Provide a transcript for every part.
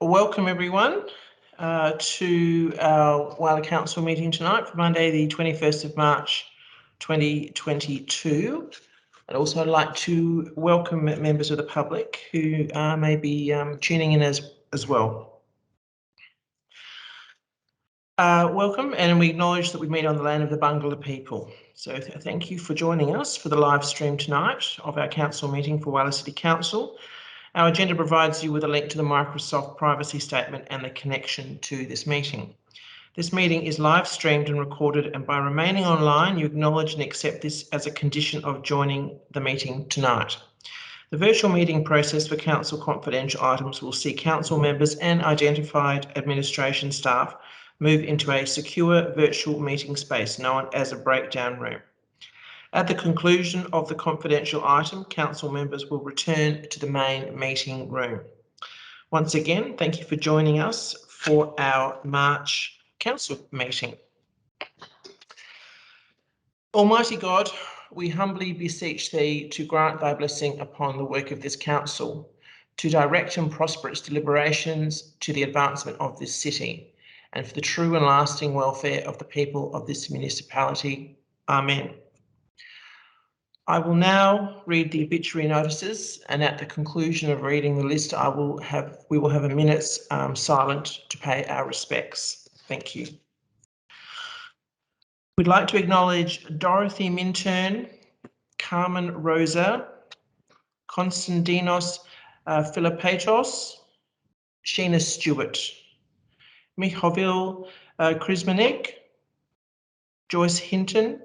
Welcome everyone to our Whyalla Council meeting tonight for Monday the 21st of March 2022. I'd also like to welcome members of the public who may be tuning in as well. Welcome, and we acknowledge that we meet on the land of the Bangala people. So thank you for joining us for the live stream tonight of our council meeting for Whyalla City Council. Our agenda provides you with a link to the Microsoft privacy statement and the connection to this meeting. This meeting is live streamed and recorded, and by remaining online, you acknowledge and accept this as a condition of joining the meeting tonight. The virtual meeting process for council confidential items will see council members and identified administration staff move into a secure virtual meeting space known as a breakdown room. At the conclusion of the confidential item, council members will return to the main meeting room. Once again, thank you for joining us for our March council meeting. Almighty God, we humbly beseech thee to grant thy blessing upon the work of this council, to direct and prosper its deliberations to the advancement of this city, and for the true and lasting welfare of the people of this municipality. Amen. I will now read the obituary notices, and at the conclusion of reading the list, we will have a minute's silent to pay our respects. Thank you. We'd like to acknowledge Dorothy Minturn, Carmen Rosa, Konstantinos Philippatos, Sheena Stewart, Mihovil Krismanek, Joyce Hinton,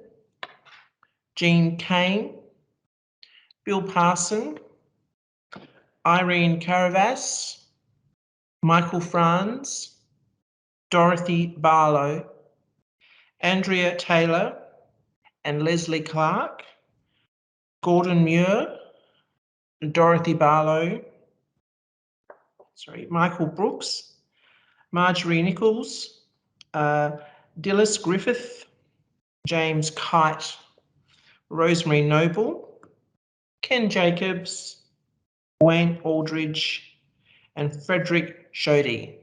Jean Kane, Bill Parson, Irene Caravas, Michael Franz, Dorothy Barlow, Andrea Taylor and Leslie Clark, Gordon Muir, Dorothy Barlow, Michael Brooks, Marjorie Nichols, Dillis Griffith, James Kite, Rosemary Noble, Ken Jacobs, Wayne Aldridge, and Frederick Shoddy.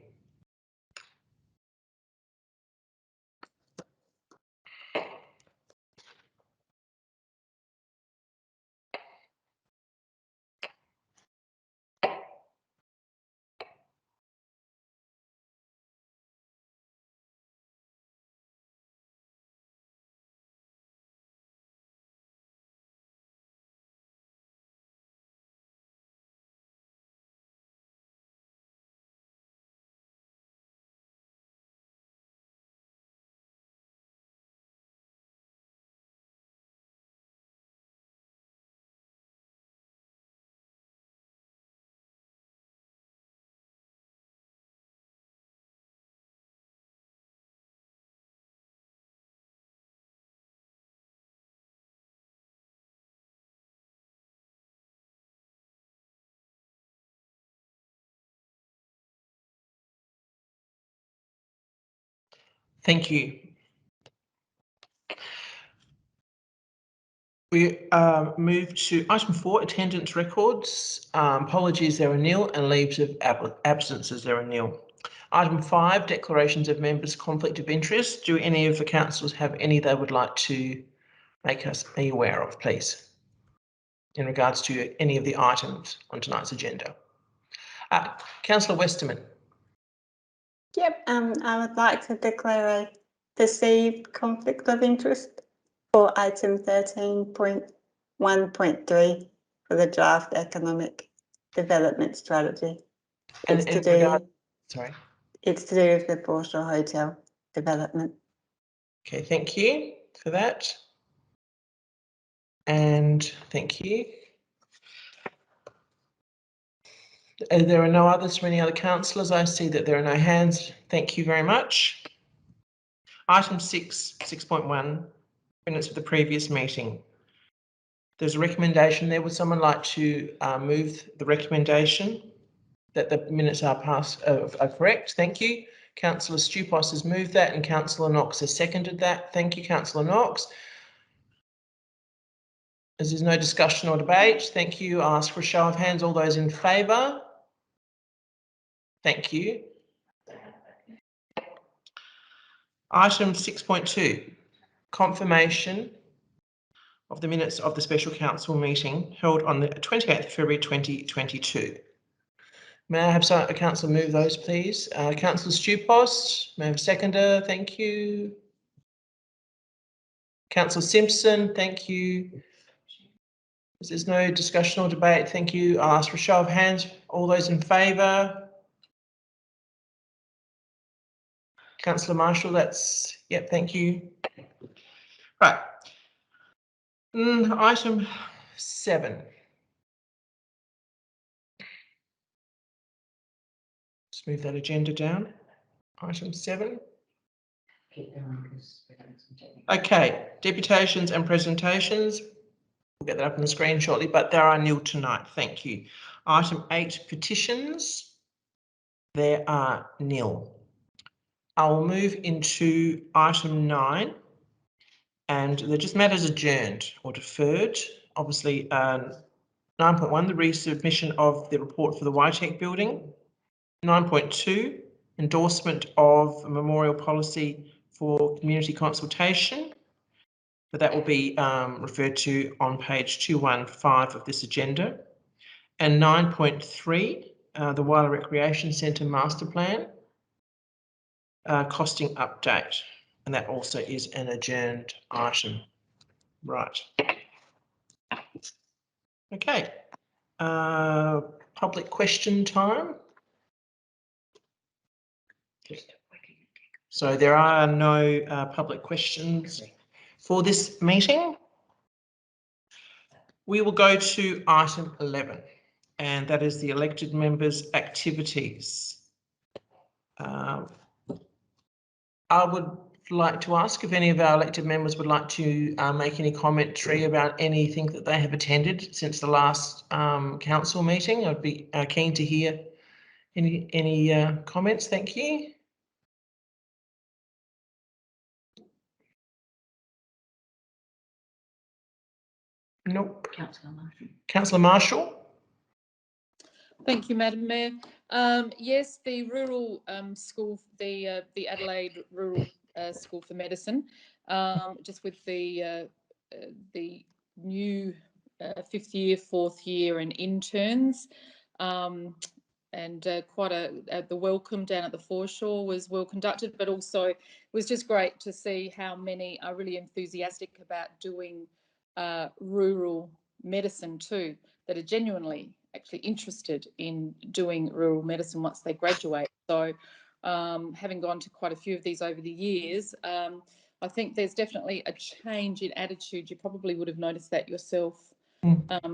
Thank you. We move to item 4, attendance records. Apologies, there are nil, and leaves of absences, there are nil. Item 5, declarations of members' conflict of interest. Do any of the councillors have any they would like to make us be aware of, please, in regards to any of the items on tonight's agenda? Councillor Westerman. Yep, I would like to declare a perceived conflict of interest for item 13.1.3 for the draft economic development strategy. It's to do with the Foreshore Hotel development. Okay, thank you for that. And thank you. There are no others from any other councillors. I see that there are no hands. Thank you very much. Item 6.1, minutes of the previous meeting. There's a recommendation there. Would someone like to move the recommendation that the minutes are correct? Thank you. Councillor Stupos has moved that and Councillor Knox has seconded that. Thank you, Councillor Knox. As there's no discussion or debate, thank you. I'll ask for a show of hands. All those in favour? Thank you. Item 6.2, confirmation of the minutes of the special council meeting held on the 28th February 2022. May I have a councillor move those, please? Councillor Stewpost, may I have a seconder? Thank you. Councillor Simpson, thank you. If there's no discussion or debate, thank you. I'll ask for a show of hands. All those in favour? Councillor Marshall, that's, yep, thank you. Right. Item 7. Let's move that agenda down. Item 7. Okay, deputations and presentations. We'll get that up on the screen shortly, but there are nil tonight. Thank you. Item 8, petitions. There are nil. I will move into item 9, and they're just matters adjourned or deferred. Obviously, 9.1, the resubmission of the report for the YTech building. 9.2, endorsement of a memorial policy for community consultation, but that will be referred to on page 215 of this agenda. And 9.3, the Whyalla Recreation Centre Master Plan, costing update, and that also is an adjourned item. Right. Okay. Public question time. So there are no public questions for this meeting. We will go to item 11, and that is the elected members' activities. I would like to ask if any of our elected members would like to make any commentary about anything that they have attended since the last council meeting. I'd be keen to hear any comments. Thank you. Nope. Councillor Marshall. Councillor Marshall. Thank you, Madam Mayor. Yes, the rural school, the Adelaide Rural School for Medicine, just with the new 5th year, 4th year and interns, and quite the welcome down at the foreshore was well conducted, but also it was just great to see how many are really enthusiastic about doing rural medicine too, that are genuinely actually interested in doing rural medicine once they graduate. So having gone to quite a few of these over the years, I think there's definitely a change in attitude. You probably would have noticed that yourself,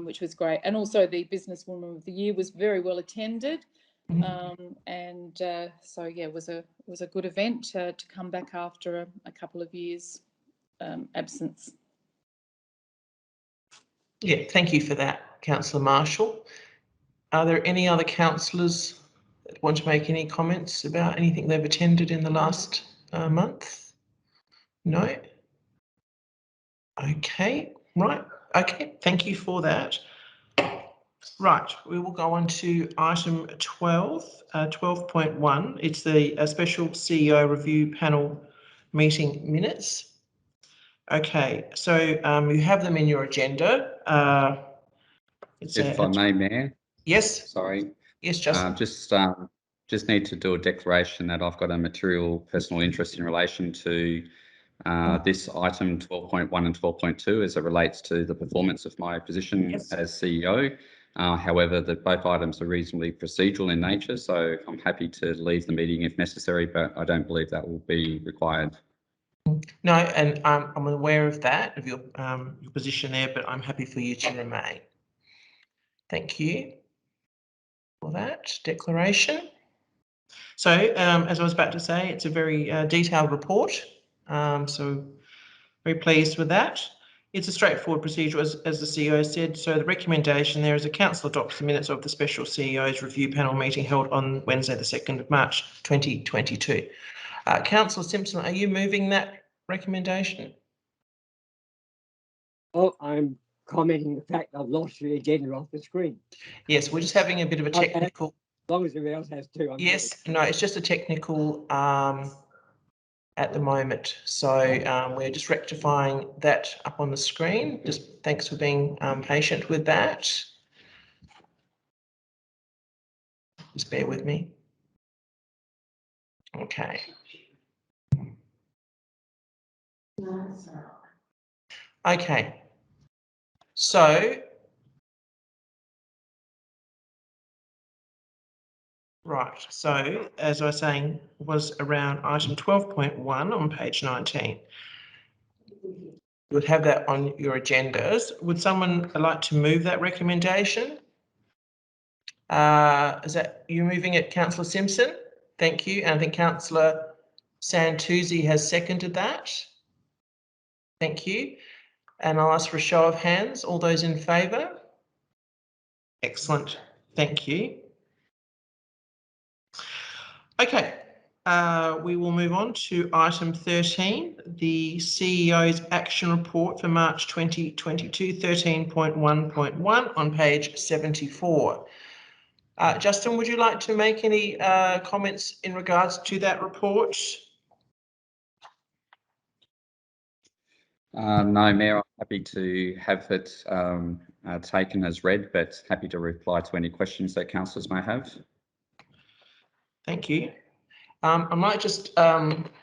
which was great. And also the Businesswoman of the Year was very well attended. And so yeah, it was a good event to come back after a couple of years absence. Yeah, thank you for that, Councillor Marshall. Are there any other councillors that want to make any comments about anything they've attended in the last month? No? Okay, right. Okay, thank you for that. Right, we will go on to item 12, 12.1. It's the special CEO review panel meeting minutes. Okay, so you have them in your agenda. If I may, Mayor. Yes. Sorry. Yes, Justin. Just need to do a declaration that I've got a material personal interest in relation to this item 12.1 and 12.2 as it relates to the performance of my position as CEO. However, both items are reasonably procedural in nature, so I'm happy to leave the meeting if necessary, but I don't believe that will be required. No, and I'm aware of that, of your position there, but I'm happy for you to remain. Thank you for that declaration. So, as I was about to say, it's a very detailed report, so very pleased with that. It's a straightforward procedure, as the CEO said. So the recommendation there is a council adopts the minutes of the special CEO's review panel meeting held on Wednesday, the 2nd of March, 2022. Councillor Simpson, are you moving that recommendation? Oh, I'm commenting the fact I've lost the agenda off the screen. Yes, we're just having a bit of a technical long as everybody else has too. Yes, no, it's just a technical at the moment. So we're just rectifying that up on the screen. Just thanks for being patient with that. Just bear with me. Okay. Okay. So, right. So, as I was saying, was around item 12.1 on page 19. You would have that on your agendas. Would someone like to move that recommendation? Is that you moving it, Councillor Simpson? Thank you. And I think Councillor Santuzzi has seconded that. Thank you. And I'll ask for a show of hands. All those in favour? Excellent. Thank you. Okay. We will move on to item 13, the CEO's action report for March 2022, 13.1.1 on page 74. Justin, would you like to make any comments in regards to that report? No, Mayor, I'm happy to have it taken as read, but happy to reply to any questions that councillors may have. Thank you. I might just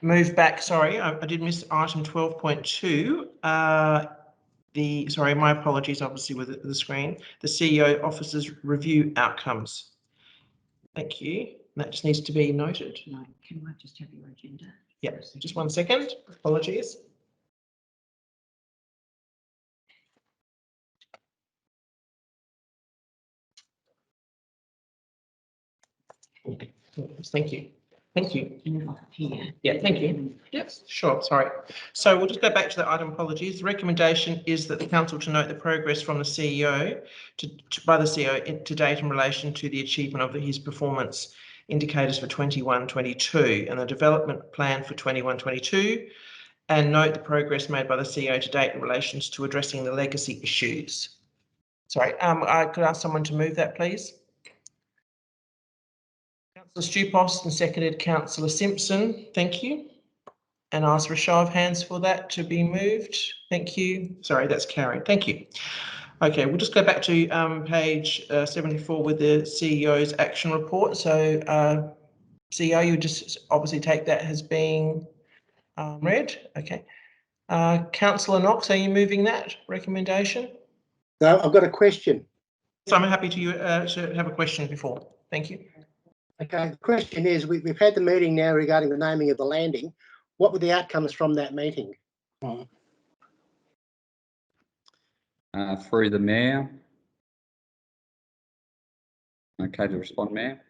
move back. Sorry, I did miss item 12.2. Sorry, my apologies, obviously, with the screen. The CEO officers review outcomes. Thank you. That just needs to be noted. No, can I just have your agenda? Yeah, just 1 second. Apologies. Thank you. Thank you. Yeah, thank you. Yes, sure. Sorry. So we'll just go back to the item. Apologies. The recommendation is that the council to note the progress from the CEO by the CEO to date in relation to the achievement of his performance indicators for 21-22 and the development plan for 21-22, and note the progress made by the CEO to date in relation to addressing the legacy issues. Sorry. I could ask someone to move that, please. Councillor Stupos and seconded Councillor Simpson. Thank you. And ask for a show of hands for that to be moved. Thank you. Sorry, that's carried. Thank you. Okay, we'll just go back to page 74 with the CEO's action report. So, CEO, you just obviously take that as being read. Okay. Councillor Knox, are you moving that recommendation? No, I've got a question. So I'm happy to have a question before. Thank you. Okay, the question is, we've had the meeting now regarding the naming of the landing. What were the outcomes from that meeting? Through the Mayor. Okay, to respond, Mayor.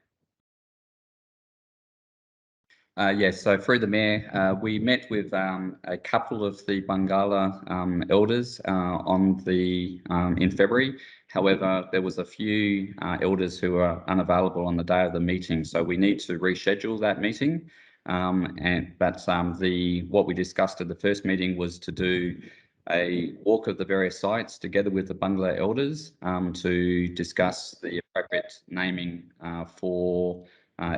Yes, so through the Mayor, we met with a couple of the Whyalla elders in February. However, there was a few elders who were unavailable on the day of the meeting, so we need to reschedule that meeting. What we discussed at the first meeting was to do a walk of the various sites together with the Whyalla elders to discuss the appropriate naming for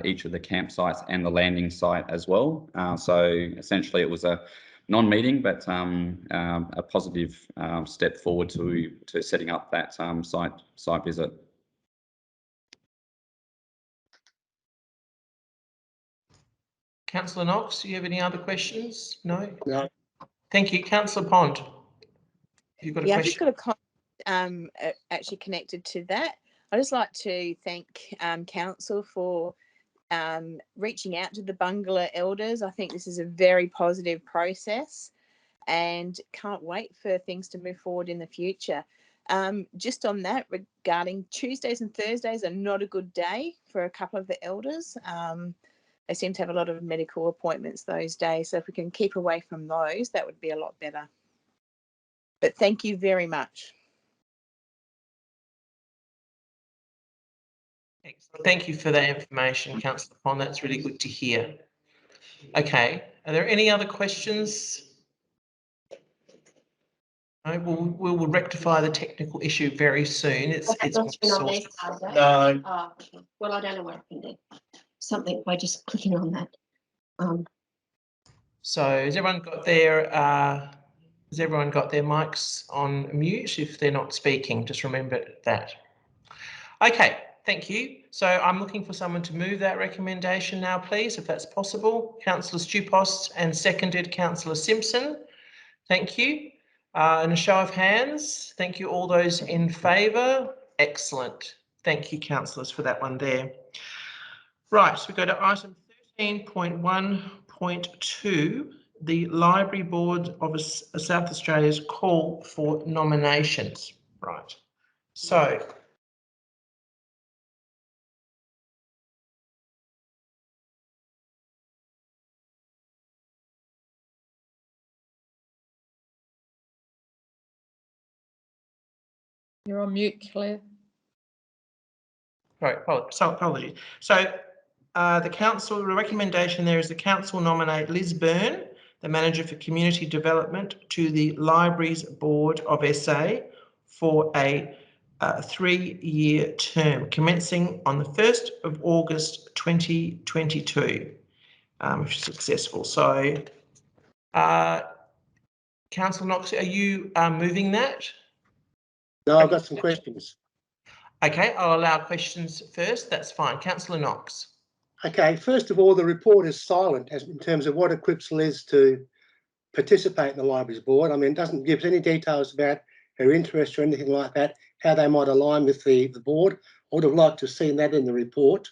each of the campsites and the landing site as well. So essentially it was a non-meeting, but a positive step forward to setting up that site visit. Councillor Knox, do you have any other questions? No? No. Thank you. Councillor Pond, you've got a question? I've just got a comment actually connected to that. I'd just like to thank council for reaching out to the Whyalla elders. I think this is a very positive process and can't wait for things to move forward in the future. Just on that, regarding Tuesdays and Thursdays are not a good day for a couple of the elders. They seem to have a lot of medical appointments those days, so if we can keep away from those, that would be a lot better. But thank you very much. Excellent. Thank you for that information, Councillor Pond. That's really good to hear. Okay, are there any other questions? We will rectify the technical issue very soon. It's not on their sorted. side, though. No. Oh, okay. Well, I don't know what I can do. Something by just clicking on that. So has everyone got their mics on mute if they're not speaking? Just remember that. Okay, thank you. So I'm looking for someone to move that recommendation now, please, if that's possible. Councillor Stupos and seconded Councillor Simpson. Thank you. And a show of hands. Thank you. All those in favour. Excellent. Thank you, councillors, for that one there. Right, so we go to item 13.1.2, the Library Board of South Australia's call for nominations. Right, so You're on mute, Claire. right, apologies. So the recommendation there is the council nominate Liz Byrne, the Manager for Community Development, to the Libraries Board of SA for a 3-year term commencing on the 1st of August 2022, if successful. So, Councillor Knox, are you moving that? No, I've got some questions. Okay, I'll allow questions first. That's fine. Councillor Knox. Okay, first of all, the report is silent in terms of what equips Liz to participate in the Libraries Board. I mean, it doesn't give us any details about her interest or anything like that, how they might align with the board. I would have liked to have seen that in the report.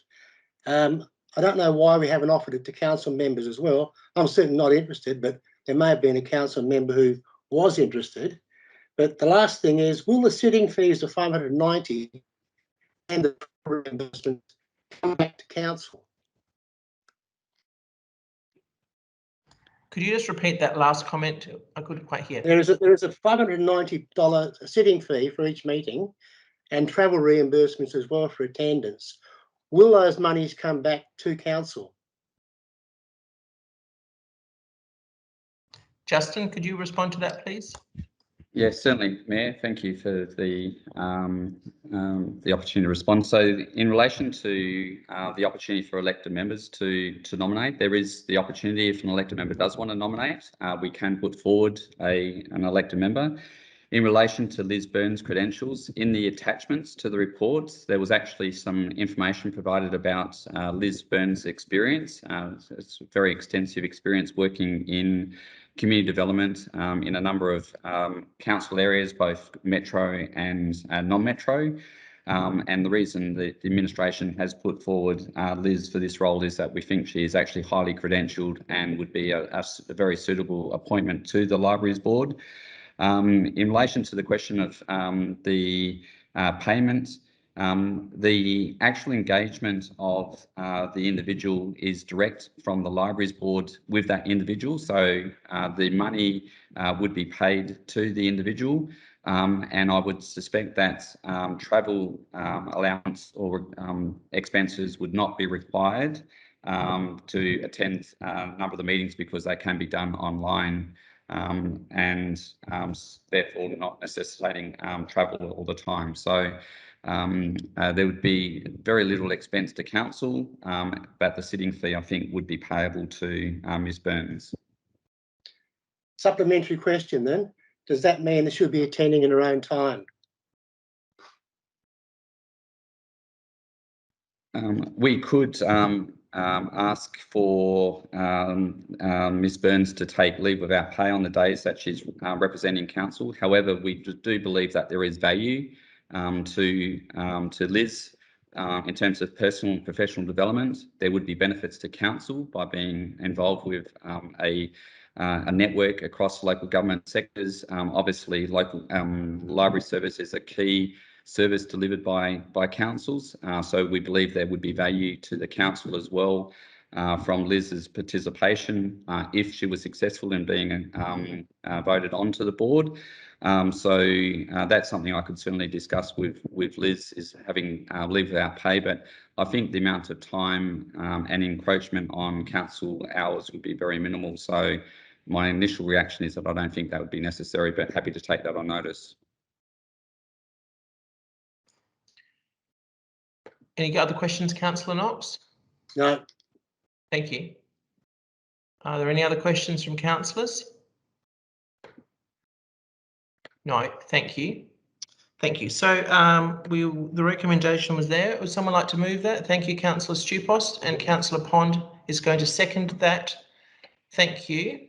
I don't know why we haven't offered it to council members as well. I'm certainly not interested, but there may have been a council member who was interested. But the last thing is, will the sitting fees of $590 and the reimbursement come back to council? Could you just repeat that last comment? I couldn't quite hear. There is a $590 sitting fee for each meeting and travel reimbursements as well for attendance. Will those monies come back to council? Justin, could you respond to that, please? Yes, certainly, Mayor. Thank you for the opportunity to respond. So, in relation to the opportunity for elected members to nominate, there is the opportunity if an elected member does want to nominate, we can put forward an elected member. In relation to Liz Byrne's credentials, in the attachments to the report, there was actually some information provided about Liz Byrne's experience. It's a very extensive experience working in community development in a number of council areas, both metro and non-metro. And the reason the administration has put forward Liz for this role is that we think she is actually highly credentialed and would be a very suitable appointment to the Libraries Board. In relation to the question of the payment, the actual engagement of the individual is direct from the Libraries Board with that individual. So the money would be paid to the individual. And I would suspect that travel allowance or expenses would not be required to attend a number of the meetings because they can be done online. And therefore not necessitating travel all the time. So there would be very little expense to council, but the sitting fee, I think, would be payable to Ms Burns. Supplementary question then, does that mean they should be attending in her own time? We could ask for Ms Burns to take leave without pay on the days that she's representing council. However, we do believe that there is value to Liz in terms of personal and professional development. There would be benefits to council by being involved with a network across local government sectors. Obviously, local library service is a key service delivered by councils. So we believe there would be value to the council as well from Liz's participation if she was successful in being voted onto the board. So that's something I could certainly discuss with Liz, is having leave without pay. But I think the amount of time and encroachment on council hours would be very minimal. So my initial reaction is that I don't think that would be necessary, but happy to take that on notice. Any other questions, Councillor Knox? No. Thank you. Are there any other questions from councillors? No, thank you. Thank you. So the recommendation was there. Would someone like to move that? Thank you, Councillor Stupost, and Councillor Pond is going to second that. Thank you.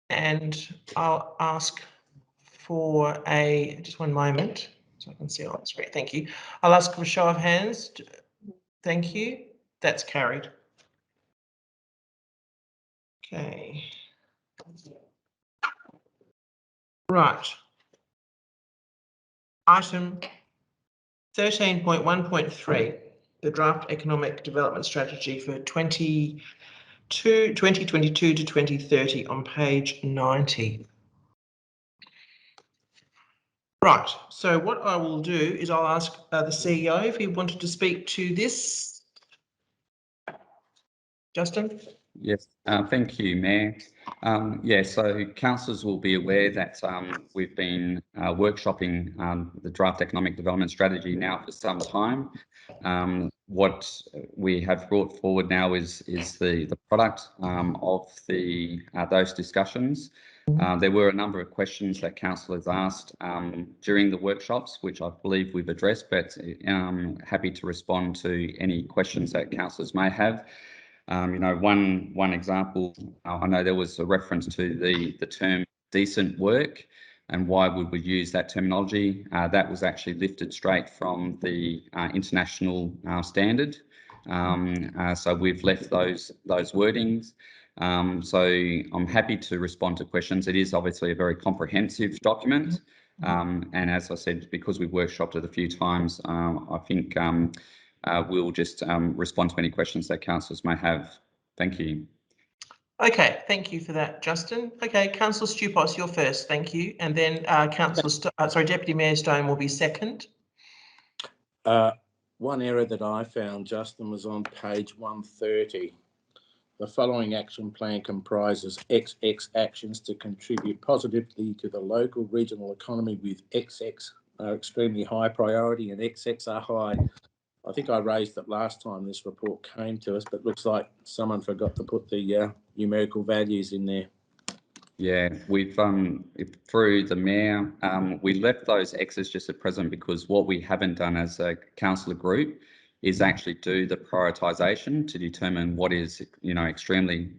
And I'll ask for just one moment so I can see on the screen. Thank you. I'll ask for a show of hands. Thank you. That's carried. Okay. Right. Item 13.1.3, the draft economic development strategy for 2022 to 2030 on page 90. Right, so what I will do is I'll ask the CEO if he wanted to speak to this. Justin? Yes, thank you, Mayor. So councillors will be aware that we've been workshopping the draft economic development strategy now for some time. What we have brought forward now is the product of those discussions. There were a number of questions that councillors asked during the workshops, which I believe we've addressed, but happy to respond to any questions that councillors may have. One example, I know there was a reference to the term decent work and why would we use that terminology. That was actually lifted straight from the international standard. So we've left those wordings. So I'm happy to respond to questions. It is obviously a very comprehensive document. And as I said, because we've workshopped it a few times, I think we'll just respond to any questions that councillors may have. Thank you. Okay, thank you for that, Justin. Okay, Councillor Stupos, you're first, thank you. And then Deputy Mayor Stone will be second. One error that I found, Justin, was on page 130. The following action plan comprises XX actions to contribute positively to the local regional economy, with XX are extremely high priority and XX are high. I think I raised it last time this report came to us, but looks like someone forgot to put the numerical values in there. Yeah, we've through the Mayor, we left those X's just at present because what we haven't done as a councillor group is actually do the prioritisation to determine what is, extremely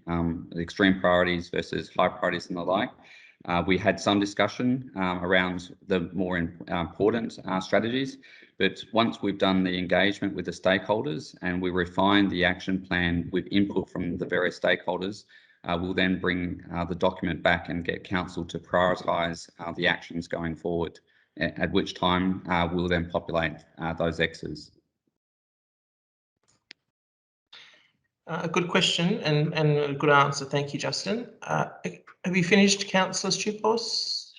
extreme priorities versus high priorities and the like. We had some discussion around the more important strategies, but once we've done the engagement with the stakeholders and we refine the action plan with input from the various stakeholders, we'll then bring the document back and get council to prioritise the actions going forward, at which time we'll then populate those X's. A good question and a good answer. Thank you, Justin. Have you finished, Councillor Stupos?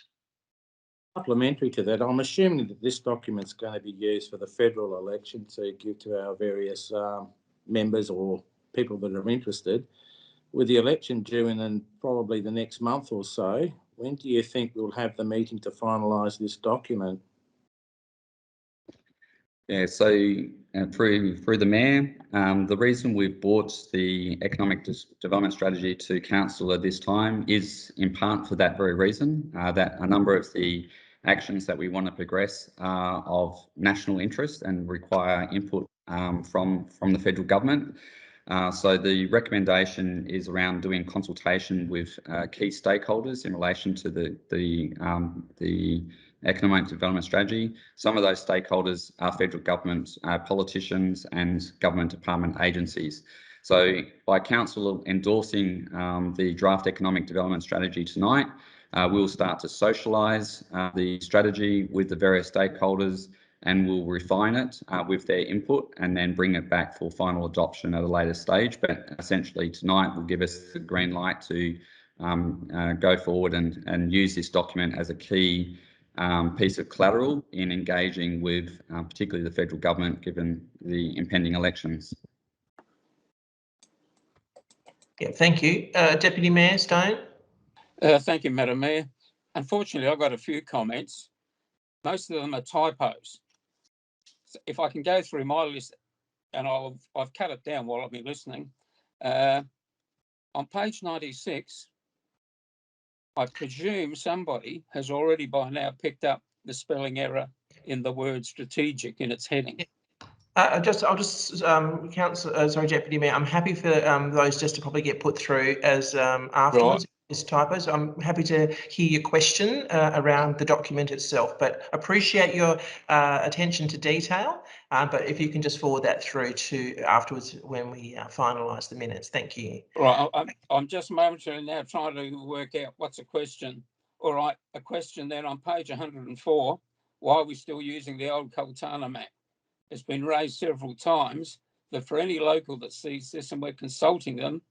Supplementary to that, I'm assuming that this document's going to be used for the federal election to give to our various members or people that are interested. With the election due in probably the next month or so, when do you think we'll have the meeting to finalise this document? Yeah, so through the Mayor, the reason we've brought the economic development strategy to council at this time is in part for that very reason, that a number of the actions that we want to progress are of national interest and require input from the federal government. So the recommendation is around doing consultation with key stakeholders in relation to the economic development strategy. Some of those stakeholders are federal government, politicians and government department agencies. So by council endorsing the draft economic development strategy tonight, we'll start to socialise the strategy with the various stakeholders, and we'll refine it with their input and then bring it back for final adoption at a later stage. But essentially tonight will give us the green light to go forward and use this document as a key piece of collateral in engaging with particularly the federal government, given the impending elections. Yeah, thank you. Deputy Mayor Stone. Thank you, Madam Mayor. Unfortunately, I've got a few comments. Most of them are typos. So if I can go through my list, and I've cut it down while I've been listening. On page 96, I presume somebody has already by now picked up the spelling error in the word strategic in its heading. I'll just, sorry, Deputy Mayor, I'm happy for those just to probably get put through as afterwards. Right. As typos. I'm happy to hear your question around the document itself, but appreciate your attention to detail. But if you can just forward that through to afterwards when we finalise the minutes. Thank you. Right, I'm just momentarily now trying to work out what's a question. All right, a question then on page 104. Why are we still using the old Coltana map? It's been raised several times that for any local that sees this and we're consulting them,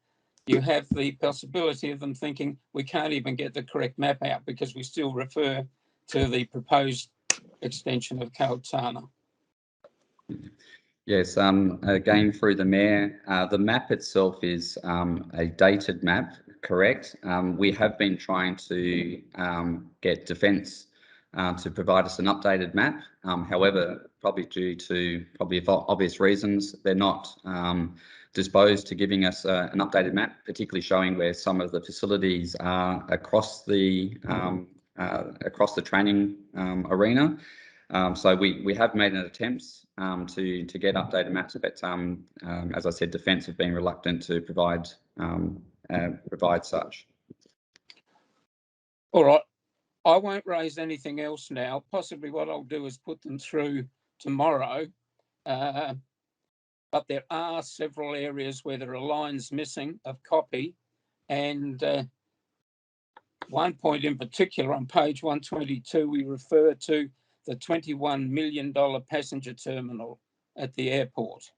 you have the possibility of them thinking we can't even get the correct map out because we still refer to the proposed extension of Coltana. Yes, again through the Mayor, the map itself is a dated map, correct? We have been trying to get Defence to provide us an updated map. However, probably due to obvious reasons, they're not disposed to giving us an updated map, particularly showing where some of the facilities are across the training arena. So we have made an attempt to get updated maps, but as I said, Defence have been reluctant to provide such. All right. I won't raise anything else now. Possibly what I'll do is put them through tomorrow. But there are several areas where there are lines missing of copy. And one point in particular on page 122, we refer to the $21 million passenger terminal at the airport.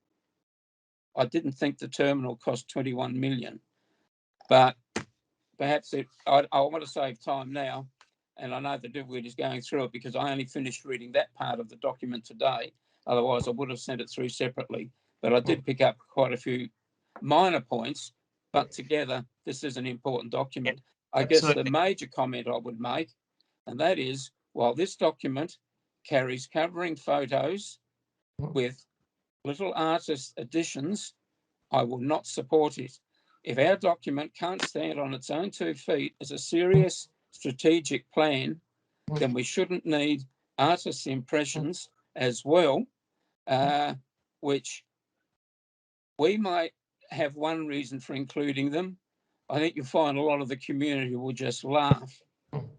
I didn't think the terminal cost 21 million, but perhaps I want to save time now. And I know the difficulty is going through it because I only finished reading that part of the document today. Otherwise, I would have sent it through separately. But I did pick up quite a few minor points, but together, this is an important document. I guess the major comment I would make, and that is, while this document carries covering photos with little artist additions, I will not support it. If our document can't stand on its own 2 feet as a serious strategic plan, then we shouldn't need artists' impressions as well, which we might have one reason for including them. I think you'll find a lot of the community will just laugh.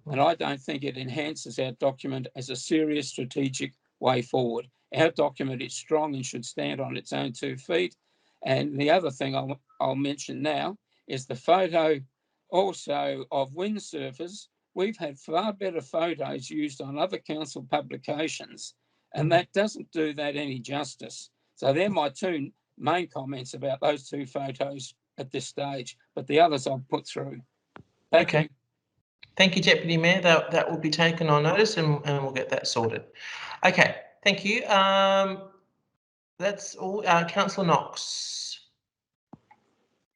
And I don't think it enhances our document as a serious strategic way forward. Our document is strong and should stand on its own 2 feet. And the other thing I'll mention now is the photo also of windsurfers. We've had far better photos used on other council publications, and that doesn't do that any justice. So they're my 2 main comments about those 2 photos at this stage, but the others I'll put through. Thank you. Thank you, Deputy Mayor. That will be taken on notice and we'll get that sorted. Okay, thank you. That's all. Councillor Knox.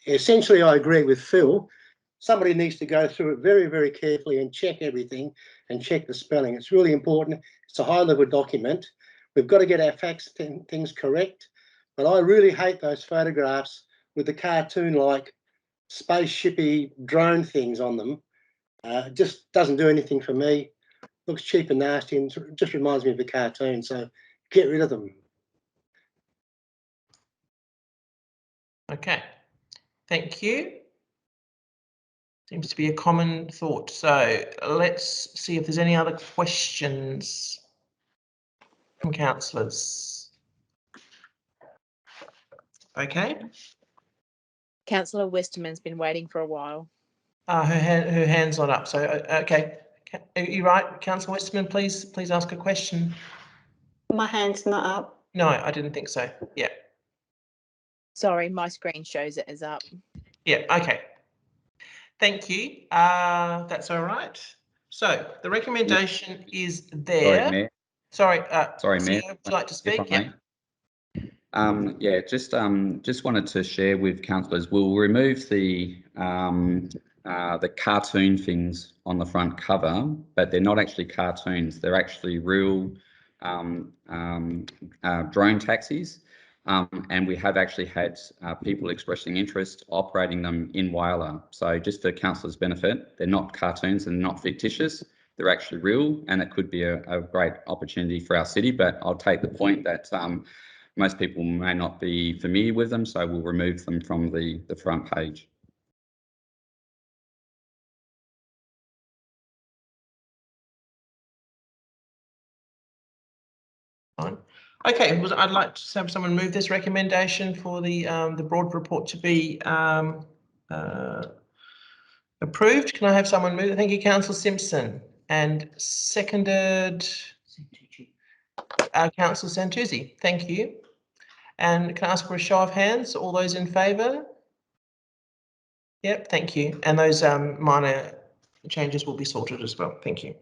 Essentially, I agree with Phil. Somebody needs to go through it very, very carefully and check everything and check the spelling. It's really important. It's a high-level document. We've got to get our facts and things correct. But I really hate those photographs with the cartoon-like spaceshipy drone things on them. It just doesn't do anything for me. Looks cheap and nasty and just reminds me of a cartoon. So get rid of them. Okay, thank you. Seems to be a common thought. So let's see if there's any other questions from councillors. Okay. Councillor Westerman's been waiting for a while. Her hand's not up. So okay, are you right, Councillor Westerman? Please ask a question. My hand's not up. No, I didn't think so. Yeah. Sorry, my screen shows it as up. Yeah. Okay. Thank you. That's all right. So the recommendation is there. Sorry, Mayor. Sorry, Mayor. Would you like to speak? Yeah. Yeah, just wanted to share with councillors, we'll remove the cartoon things on the front cover, but they're not actually cartoons. They're actually real drone taxis. And we have actually had people expressing interest operating them in Whyalla. So just for councillors' benefit, they're not cartoons and not fictitious. They're actually real, and it could be a great opportunity for our city. But I'll take the point that most people may not be familiar with them, so we'll remove them from the front page. Fine. Okay, I'd like to have someone move this recommendation for the broad report to be approved. Can I have someone move? Thank you, Councillor Simpson, and seconded Councillor Santuzzi. Thank you. And can I ask for a show of hands? All those in favour? Yep, thank you. And those minor changes will be sorted as well. Thank you.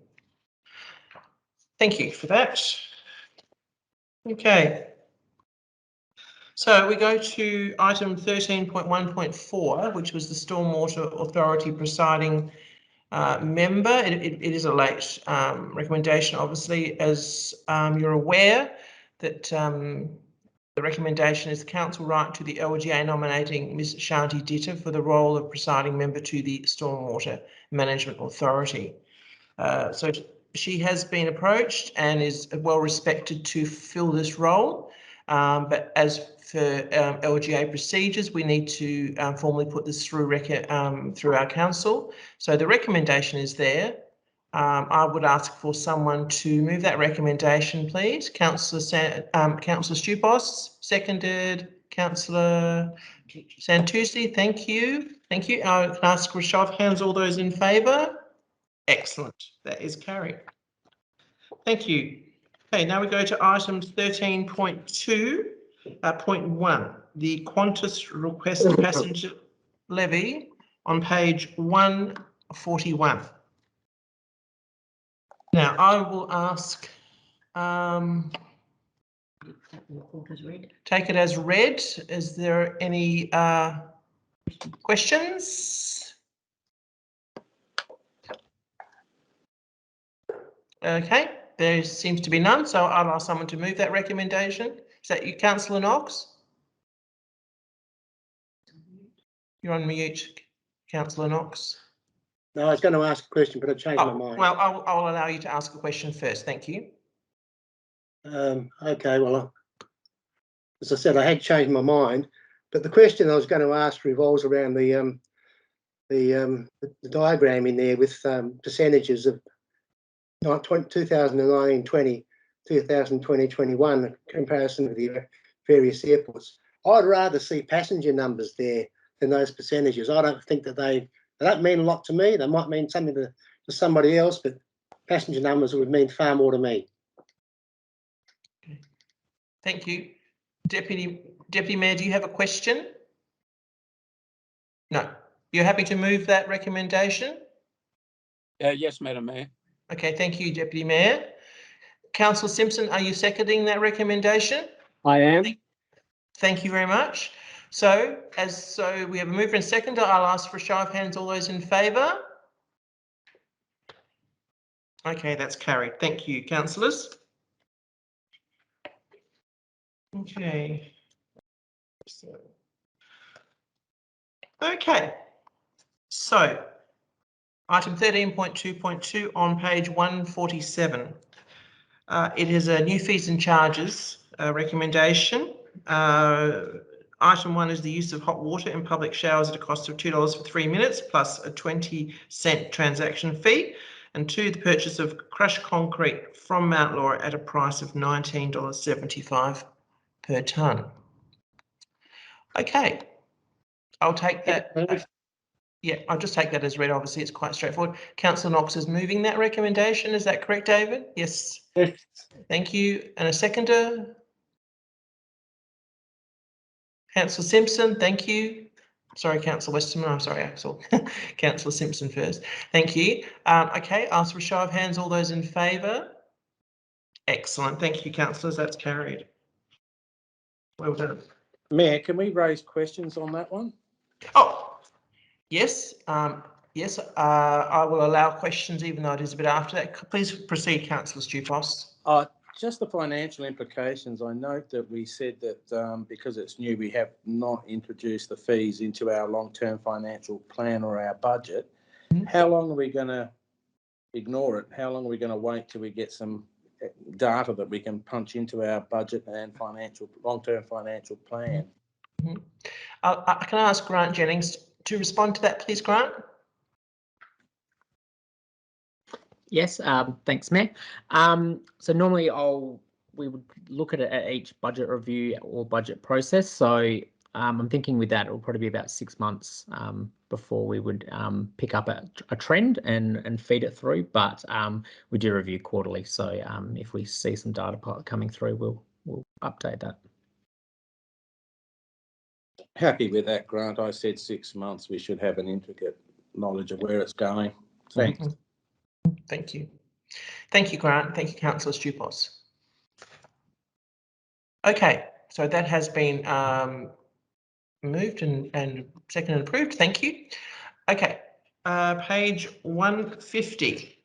Thank you for that. Okay. So we go to item 13.1.4, which was the Stormwater Authority presiding member. It is a late recommendation, obviously, as you're aware that the recommendation is the council right to the LGA nominating Ms Shanti Ditter for the role of presiding member to the Stormwater Management Authority. So she has been approached and is well respected to fill this role. But as for LGA procedures, we need to formally put this through our council. So the recommendation is there. I would ask for someone to move that recommendation, please. Councillor Stupos, seconded. Councillor Santuzzi, thank you. Thank you. I can ask for a show of hands. All those in favour? Excellent. That is carried. Thank you. Okay, now we go to item 13.2.1, the Qantas request passenger levy on page 141. Now, I will ask, take it as read. Is there any questions? Okay, there seems to be none, so I'll ask someone to move that recommendation. Is that you, Councillor Knox? You're on mute, Councillor Knox. No, I was going to ask a question, but I changed my mind. Well, I'll allow you to ask a question first. Thank you. Okay, well, as I said, I had changed my mind, but the question I was going to ask revolves around the diagram in there with percentages of 2019, 20, 2020, 21 comparison of the various airports. I'd rather see passenger numbers there than those percentages. I don't think that they don't mean a lot to me. They might mean something to somebody else, but passenger numbers would mean far more to me. Thank you. Deputy Mayor, do you have a question? No. You're happy to move that recommendation? Yes, Madam Mayor. Okay, thank you, Deputy Mayor. Councillor Simpson, are you seconding that recommendation? I am. Thank you very much. So we have a mover and seconder. I'll ask for a show of hands. All those in favour? Okay, that's carried. Thank you, councillors. Okay. So item 13.2.2 on page 147. It is a new fees and charges recommendation. Item 1 is the use of hot water in public showers at a cost of $2 for 3 minutes plus a 20-cent transaction fee. And 2, the purchase of crushed concrete from Mount Laura at a price of $19.75 per tonne. Okay, I'll take that. Yeah, I'll just take that as read. Obviously, it's quite straightforward. Councillor Knox is moving that recommendation. Is that correct, David? Yes. Yes. Thank you. And a seconder? Councillor Simpson, thank you. Sorry, Councillor Westerman. I'm sorry, Axel. Councillor Simpson first. Thank you. Okay, ask for a show of hands. All those in favour? Excellent. Thank you, councillors. That's carried. Well done. Mayor, can we raise questions on that one? Oh, yes. Yes, I will allow questions even though it is a bit after that. Please proceed, Councillor Stupos. Just the financial implications. I note that we said that because it's new, we have not introduced the fees into our long-term financial plan or our budget. How long are we going to ignore it? How long are we going to wait till we get some data that we can punch into our budget and long-term financial plan? Can I ask Grant Jennings to respond to that, please, Grant? Yes, thanks, Mayor. So normally we would look at it at each budget review or budget process. So I'm thinking with that, it will probably be about 6 months before we would pick up a trend and feed it through. But we do review quarterly. So if we see some data coming through, we'll update that. Happy with that, Grant. I said 6 months. We should have an intricate knowledge of where it's going. Thanks. Thank you. Thank you, Grant. Thank you, Councillor Stupos. Okay, so that has been moved and seconded and approved. Thank you. Okay, page 150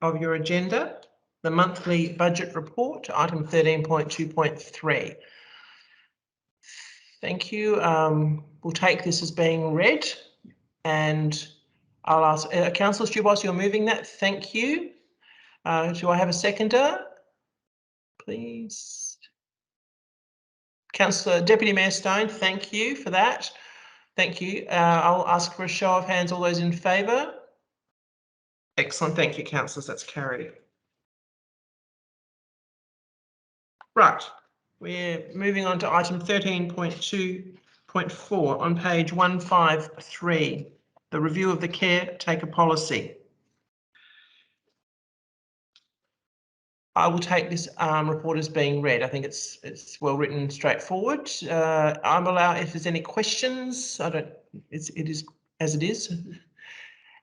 of your agenda, the monthly budget report, item 13.2.3. Thank you. We'll take this as being read, and I'll ask Councillor Stupos, you're moving that. Thank you. Do I have a seconder, please? Councillor Deputy Mayor Stone, thank you for that. Thank you. I'll ask for a show of hands. All those in favour? Excellent. Thank you, councillors. That's carried. Right. We're moving on to item 13.2.4 on page 153, the review of the caretaker policy. I will take this report as being read. I think it's well written, straightforward. I'm allowed if there's any questions. It is as it is.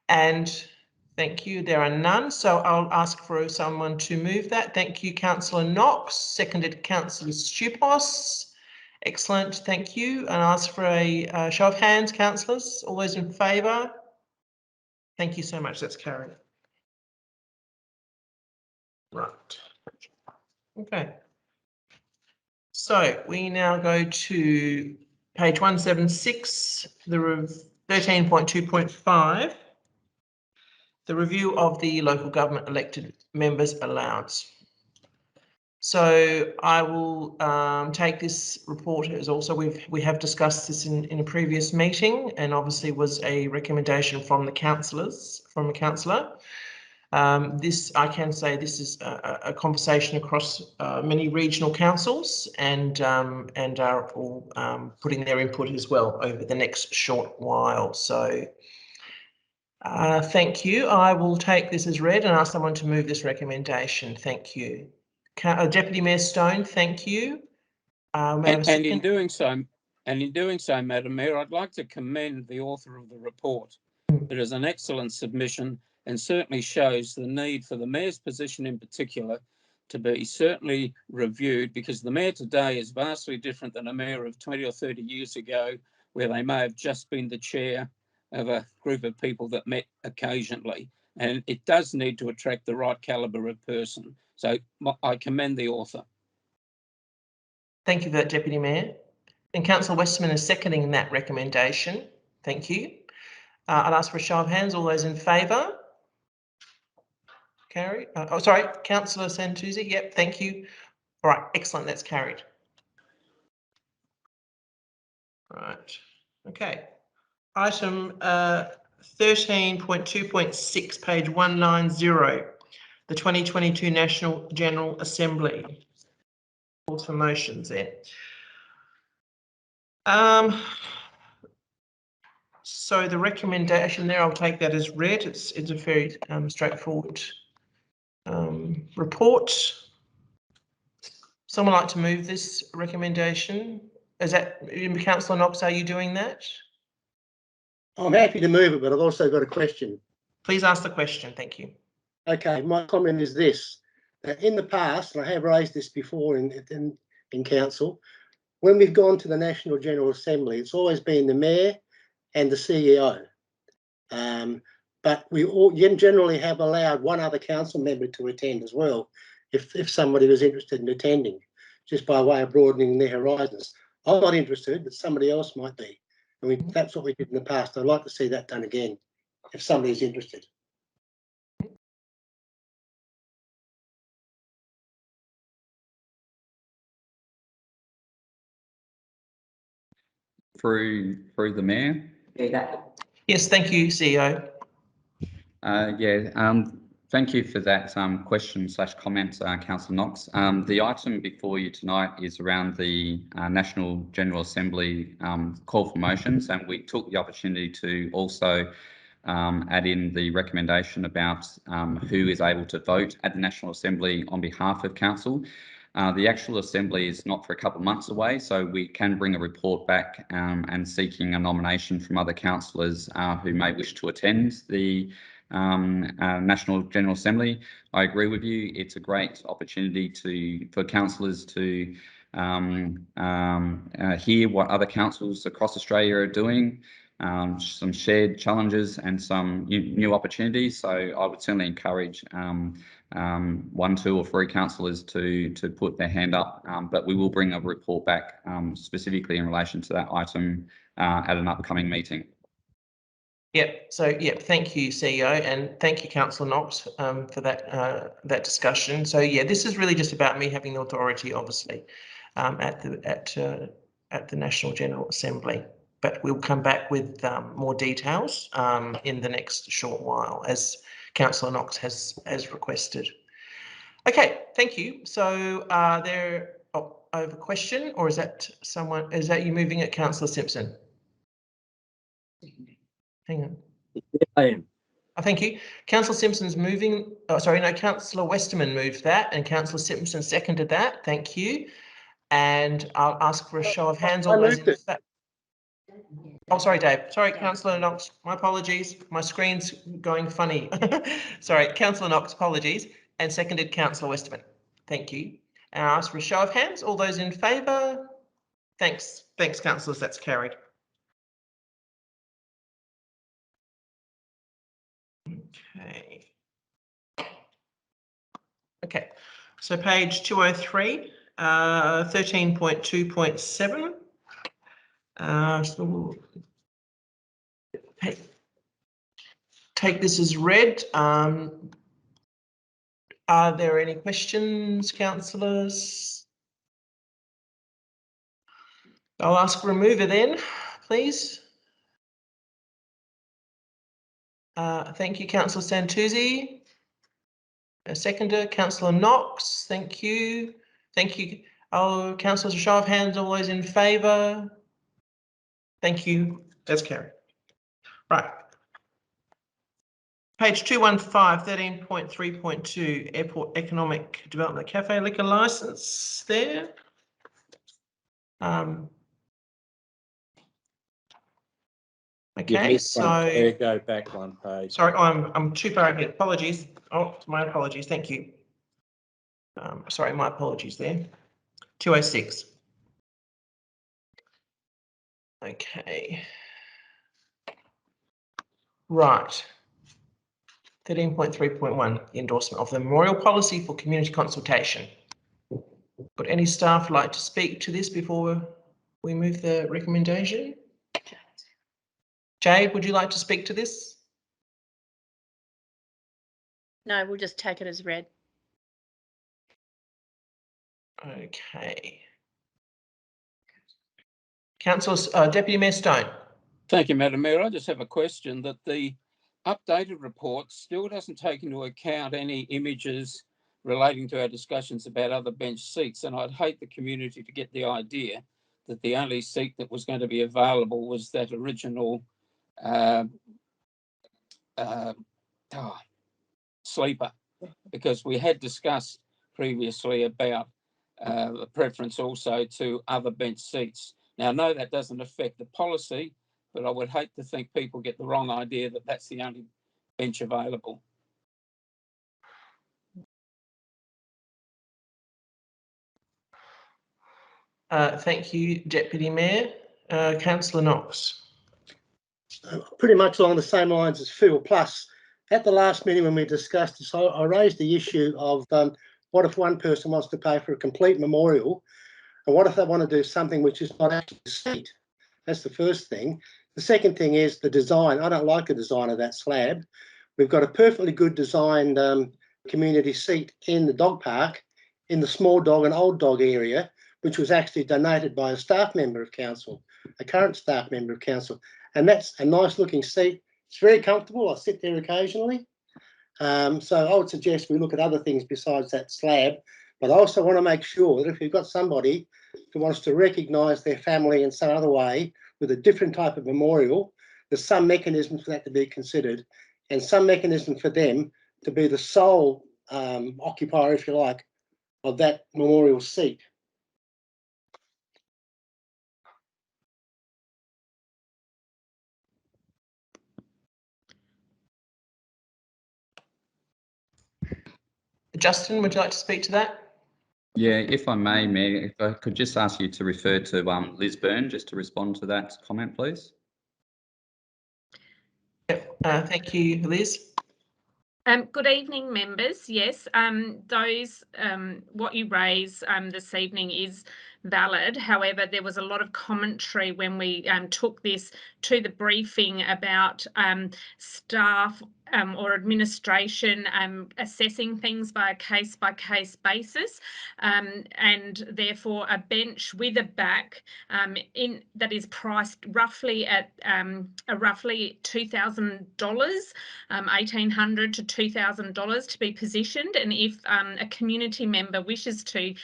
And thank you. There are none. So I'll ask for someone to move that. Thank you, Councillor Knox. Seconded, Councillor Stupos. Excellent. Thank you. And I'll ask for a show of hands, councillors. All those in favour? Thank you so much. That's carried. Right. Okay. So we now go to page 176, the 13.2.5, the review of the local government elected members allowance. So I will take this report as also we have discussed this in a previous meeting, and obviously was a recommendation from the councillors, from a councillor. This, I can say, this is a conversation across many regional councils, and are all putting their input as well over the next short while. So thank you. I will take this as read and ask someone to move this recommendation. Thank you. Deputy Mayor Stone, thank you. And in doing so, Madam Mayor, I'd like to commend the author of the report. It is an excellent submission and certainly shows the need for the Mayor's position in particular to be certainly reviewed, because the Mayor today is vastly different than a Mayor of 20 or 30 years ago, where they may have just been the chair of a group of people that met occasionally. And it does need to attract the right calibre of person. So I commend the author. Thank you for that, Deputy Mayor. And Councillor Westerman is seconding that recommendation. Thank you. I'll ask for a show of hands. All those in favour? Carried. Oh, sorry, Councillor Santucci. Yep, thank you. All right, excellent. That's carried. Right. Okay. Item 13.2.6, page 190, the 2022 National General Assembly. Calls for motions there. So the recommendation there, I'll take that as read. It's a very straightforward report. Someone like to move this recommendation? Is that Councillor Knox? Are you doing that? I'm happy to move it, but I've also got a question. Please ask the question. Thank you. Okay, my comment is this: that in the past, and I have raised this before in council, when we've gone to the National General Assembly, it's always been the Mayor and the CEO. But we all generally have allowed one other council member to attend as well, if somebody was interested in attending, just by way of broadening their horizons. I'm not interested, but somebody else might be. And that's what we did in the past. I'd like to see that done again, if somebody's interested. Through the Mayor. Yes, thank you, CEO. Thank you for that question/comment, Councillor Knox. The item before you tonight is around the National General Assembly call for motions, and we took the opportunity to also add in the recommendation about who is able to vote at the National Assembly on behalf of Council. The actual Assembly is not for a couple of months away, so we can bring a report back and seeking a nomination from other councillors who may wish to attend the National General Assembly. I agree with you. It's a great opportunity for councillors to hear what other councils across Australia are doing, some shared challenges and some new opportunities. So I would certainly encourage 1, 2 or 3 councillors to put their hand up, but we will bring a report back specifically in relation to that item at an upcoming meeting. Yep. So, yep. Thank you, CEO, and thank you, Councillor Knox, for that discussion. So, yeah, this is really just about me having the authority, obviously, at the National General Assembly. But we'll come back with more details in the next short while, as Councillor Knox has requested. Okay, thank you. So, I have a question, or is that someone? Is that you moving it, Councillor Simpson? Hang on. I am. Oh, thank you. Councillor Simpson's moving. Oh, sorry, no. Councillor Westerman moved that, and Councillor Simpson seconded that. Thank you. And I'll ask for a show of hands. All those in favor. Oh, sorry, Dave. Sorry, Councillor Knox. My apologies. My screen's going funny. Sorry, Councillor Knox. Apologies. And seconded Councillor Westerman. Thank you. And I'll ask for a show of hands. All those in favour. Thanks. Thanks, councillors. That's carried. Okay. Okay, so page 203, 13.2.7. So take this as read. Are there any questions, councillors? I'll ask for a mover then, please. Thank you, Councillor Santuzzi. A seconder, Councillor Knox. Thank you. Thank you. Oh, councillors, a show of hands. All those in favour. Thank you. That's carried. Right. Page 215, 13.3.2, Airport Economic Development Cafe liquor licence there. Okay, so go back one page. Sorry, I'm too far ahead. Apologies. Oh, my apologies. Thank you. Sorry, my apologies there. 206. Okay. Right. 13.3.1, the endorsement of the memorial policy for community consultation. Got any staff like to speak to this before we move the recommendation? Jade, would you like to speak to this? No, we'll just take it as read. Okay. Councillor, Deputy Mayor Stone. Thank you, Madam Mayor. I just have a question that the updated report still doesn't take into account any images relating to our discussions about other bench seats. And I'd hate the community to get the idea that the only seat that was going to be available was that original sleeper, because we had discussed previously about a preference also to other bench seats. Now, I know that doesn't affect the policy, but I would hate to think people get the wrong idea that that's the only bench available. Thank you, Deputy Mayor. Councillor Knox. Pretty much along the same lines as Phil. Plus, at the last meeting when we discussed this, I raised the issue of what if one person wants to pay for a complete memorial, and what if they want to do something which is not actually a seat? That's the first thing. The second thing is the design. I don't like the design of that slab. We've got a perfectly good designed community seat in the dog park, in the small dog and old dog area, which was actually donated by a staff member of council, a current staff member of council. And that's a nice looking seat. It's very comfortable. I sit there occasionally. So I would suggest we look at other things besides that slab. But I also want to make sure that if you've got somebody who wants to recognise their family in some other way with a different type of memorial, there's some mechanism for that to be considered, and some mechanism for them to be the sole occupier, if you like, of that memorial seat. Justin, would you like to speak to that? Yeah, if I may, Mayor, if I could just ask you to refer to Liz Byrne just to respond to that comment, please. Yep. Thank you, Liz. Good evening, members. Yes, what you raise this evening is valid. However, there was a lot of commentary when we took this to the briefing about staff or administration assessing things by a case-by-case basis, and therefore a bench with a back that is priced roughly at roughly $2,000, $1,800 to $2,000 to be positioned. And if a community member wishes to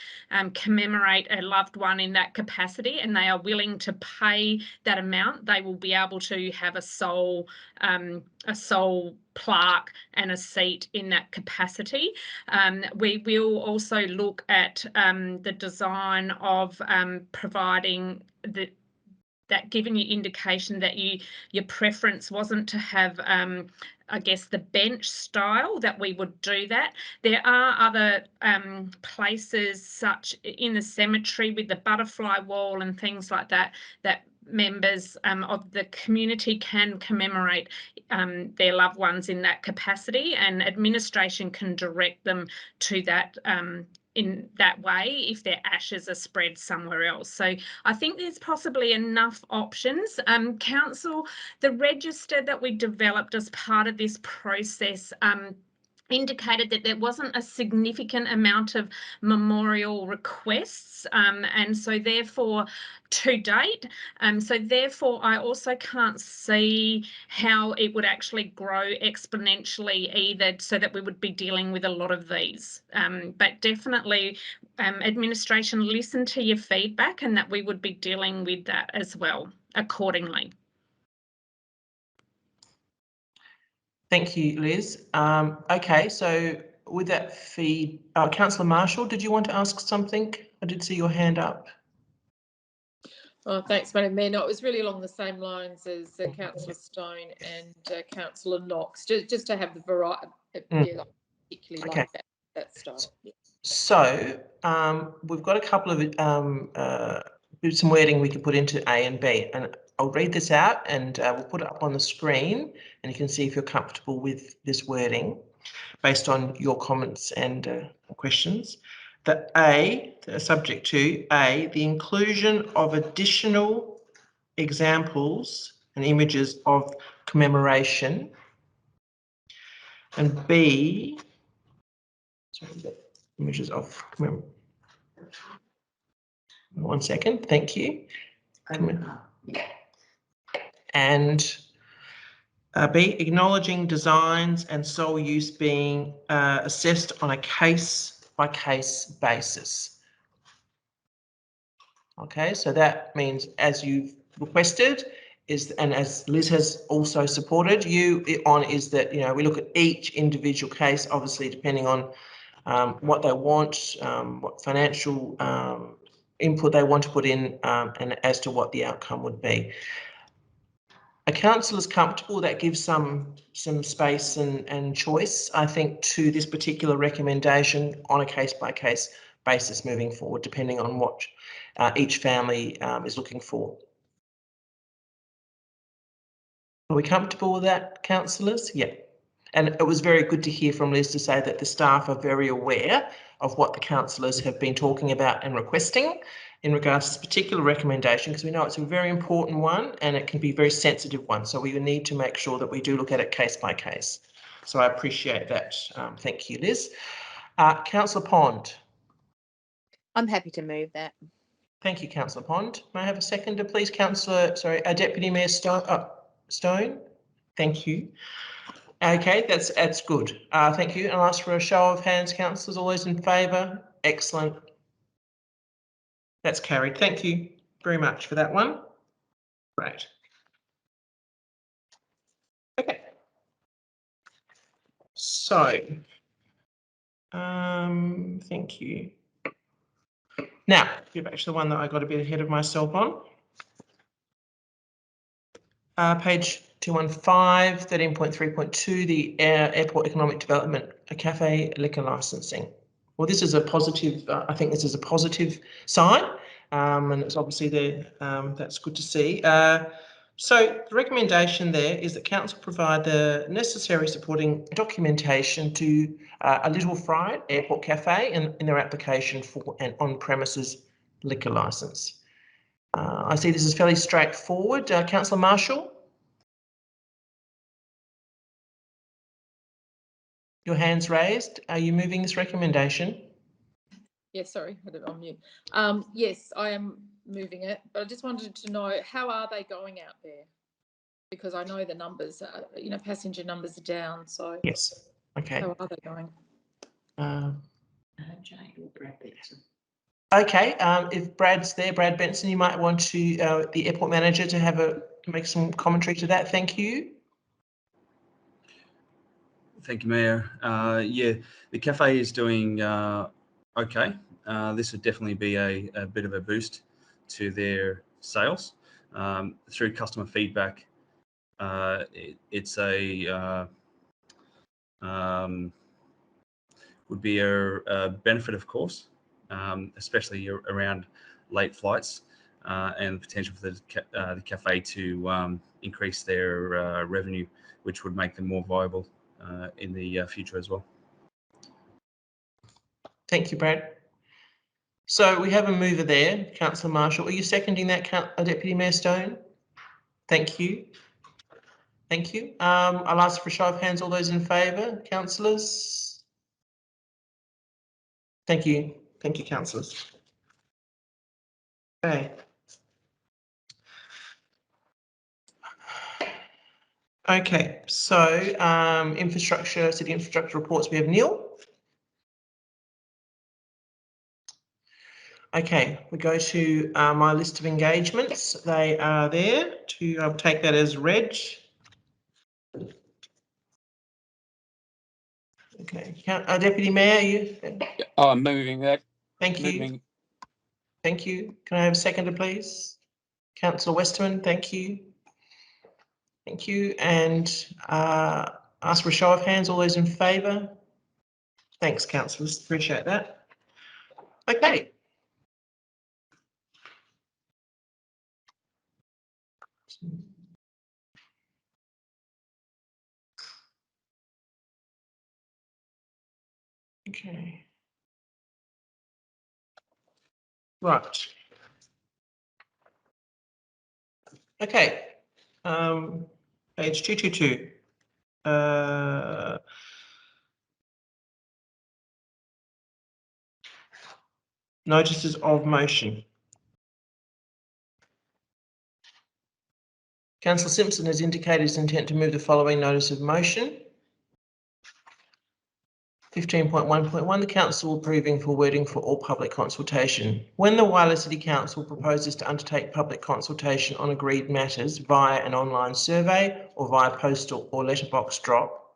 commemorate a loved one in that capacity and they are willing to pay that amount, they will be able to have a sole plaque and a seat in that capacity. We will also look at the design of providing that given you indication that your preference wasn't to have I guess the bench style, that we would do that. There are other places such in the cemetery with the butterfly wall and things like that that members of the community can commemorate their loved ones in that capacity, and administration can direct them to that in that way if their ashes are spread somewhere else. So I think there's possibly enough options. Council, the register that we developed as part of this process indicated that there wasn't a significant amount of memorial requests, and so therefore to date, so therefore I also can't see how it would actually grow exponentially either, so that we would be dealing with a lot of these, but definitely administration listen to your feedback and that we would be dealing with that as well accordingly. Thank you, Liz. Okay, so with that feed, Councillor Marshall, did you want to ask something? I did see your hand up. Oh, thanks, Madam Mayor. No, it was really along the same lines as Councillor Stone and Councillor Knox, just to have the variety. Yeah, I particularly like that style. Yeah. So we've got a couple of some wording we could put into A and B, and I'll read this out and we'll put it up on the screen, and you can see if you're comfortable with this wording based on your comments and questions. Subject to A, the inclusion of additional examples and images of commemoration, and B, images of commemoration. 1 second, thank you. And B, acknowledging designs and sole use being assessed on a case-by-case basis. Okay, so that means, as you've requested, and as Liz has also supported you on, is that, you know, we look at each individual case, obviously depending on what they want, what financial input they want to put in, and as to what the outcome would be. A council is comfortable, that gives some space and choice, I think, to this particular recommendation on a case-by-case basis moving forward, depending on what each family is looking for. Are we comfortable with that, councillors? Yeah. And it was very good to hear from Liz to say that the staff are very aware of what the councillors have been talking about and requesting in regards to this particular recommendation, because we know it's a very important one and it can be a very sensitive one. So we need to make sure that we do look at it case by case. So I appreciate that. Thank you, Liz. Councillor Pond. I'm happy to move that. Thank you, Councillor Pond. May I have a seconder, please? Deputy Mayor Stone. Thank you. Okay, that's good. Thank you. And I'll ask for a show of hands, councillors. All those in favour? Excellent. That's carried. Thank you very much for that one. Great. Okay. So, thank you. Now, get back to the one that I got a bit ahead of myself on. Page 215, 13.3.2, the airport economic development, a cafe liquor licensing. Well, this is a positive. I think this is a positive sign, and it's obviously there. That's good to see. So the recommendation there is that council provide the necessary supporting documentation to a Little Fried Airport Cafe in their application for an on-premises liquor licence. I see this is fairly straightforward. Councillor Marshall? Your hand's raised. Are you moving this recommendation? Yes, sorry, I had it on mute. Yes, I am moving it, but I just wanted to know, how are they going out there? Because I know the numbers, passenger numbers are down. So yes, okay. How are they going? Jane or Brad Benson. Okay, if Brad's there, Brad Benson, you might want to the airport manager to make some commentary to that. Thank you. Thank you, Mayor. Yeah, the cafe is doing okay. This would definitely be a bit of a boost to their sales. Through customer feedback, it's would be a benefit, of course, especially around late flights and the potential for the cafe to increase their revenue, which would make them more viable in the future as well. Thank you, Brad. So we have a mover there, Councillor Marshall. Are you seconding that, Deputy Mayor Stone? Thank you. Thank you. I'll ask for a show of hands. All those in favour, councillors? Thank you. Thank you, councillors. Okay. Okay, so city infrastructure reports, we have Neil. Okay, we go to my list of engagements. They are there to take that as read. Okay, Deputy Mayor, you? Oh, I'm moving that. Thank you. Thank you. Can I have a seconder, please? Councillor Westerman, thank you. Thank you. And ask for a show of hands. All those in favour? Thanks, councillors. Appreciate that. Okay. Okay. Right. Okay. Page 222. Notices of motion. Councillor Simpson has indicated his intent to move the following notice of motion. 15.1.1, the Council approving for wording for all public consultation. When the Whyalla City Council proposes to undertake public consultation on agreed matters via an online survey or via postal or letterbox drop,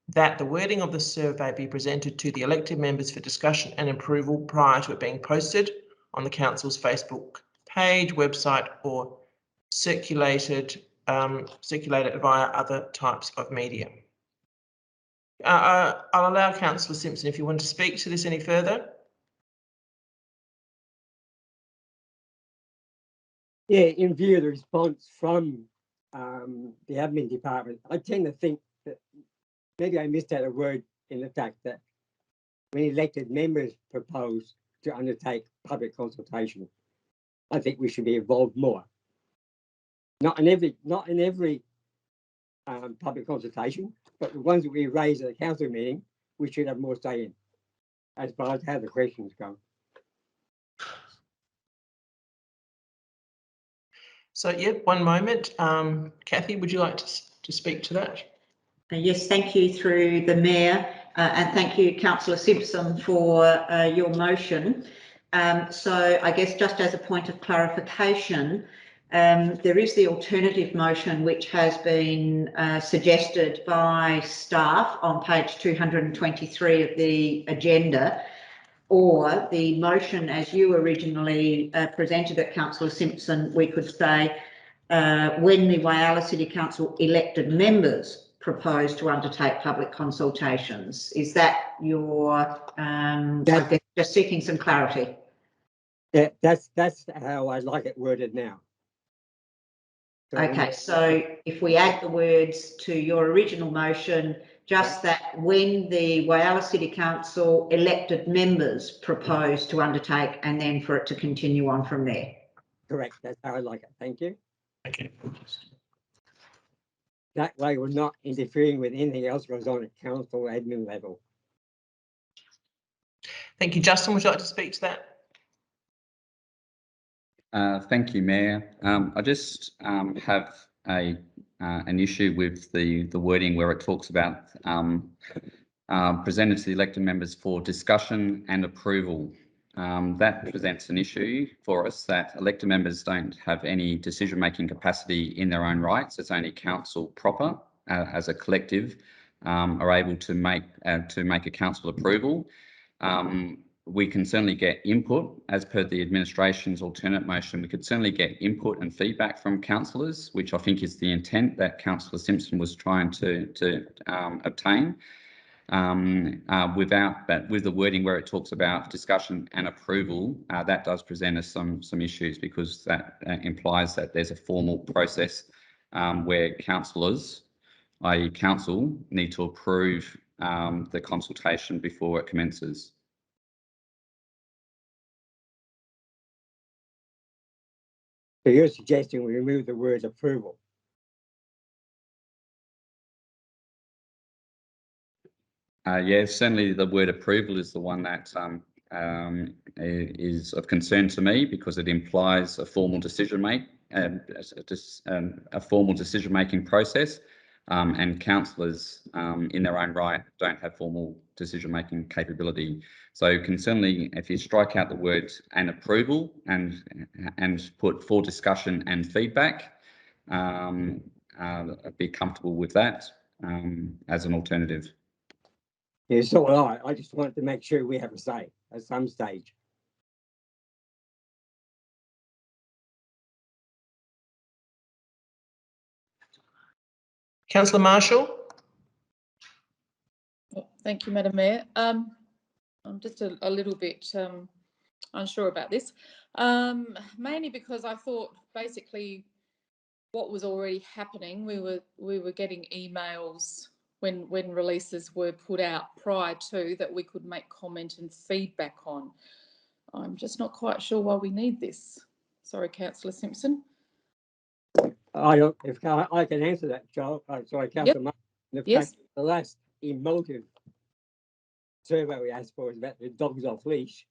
that the wording of the survey be presented to the elected members for discussion and approval prior to it being posted on the Council's Facebook page, website, or circulated via other types of media. I'll allow Councillor Simpson if you want to speak to this any further. Yeah, in view of the response from the admin department, I tend to think that maybe I missed out a word in the fact that when elected members propose to undertake public consultation, I think we should be involved more. Not in every public consultation, but the ones that we raise at the council meeting, we should have more say in, as far as how the questions go. So, yeah, one moment. Kathy, would you like to speak to that? Yes, thank you through the Mayor, and thank you, Councillor Simpson, for your motion. So I guess just as a point of clarification, there is the alternative motion which has been suggested by staff on page 223 of the agenda, or the motion as you originally presented it, Councillor Simpson, we could say when the Whyalla City Council elected members propose to undertake public consultations. Is that your, I guess, just seeking some clarity? Yeah, that's how I like it worded now. So okay, so if we add the words to your original motion, just that when the Whyalla City Council elected members propose to undertake, and then for it to continue on from there. Correct, that's how I like it. Thank you. Okay. That way we're not interfering with anything else that goes on at council admin level. Thank you. Justin, would you like to speak to that? Thank you, Mayor. I just have an issue with the wording where it talks about presented to the elected members for discussion and approval. That presents an issue for us, that elected members don't have any decision-making capacity in their own rights. It's only council proper as a collective are able to make a council approval. We can certainly get input as per the administration's alternate motion. We could certainly get input and feedback from councillors, which I think is the intent that Councillor Simpson was trying to obtain. With the wording where it talks about discussion and approval, that does present us some issues, because that implies that there's a formal process where councillors, i.e. council, need to approve the consultation before it commences. So you're suggesting we remove the word approval? Yes, certainly the word approval is the one that is of concern to me, because it implies a formal decision-making process, and councillors in their own right don't have formal decision-making capability. So you can certainly, if you strike out the word "and approval" and put "for discussion and feedback," I'd be comfortable with that as an alternative. Yeah, so would I. I just wanted to make sure we have a say at some stage. Councillor Marshall. Thank you, Madam Mayor. I'm just a little bit unsure about this, mainly because I thought basically what was already happening, we were getting emails when releases were put out prior to that we could make comment and feedback on. I'm just not quite sure why we need this. Sorry, Councillor Simpson. If I can answer that, Joel. Sorry, Councillor Martin. Yes. The last emotive survey we asked for was about the dogs off leash.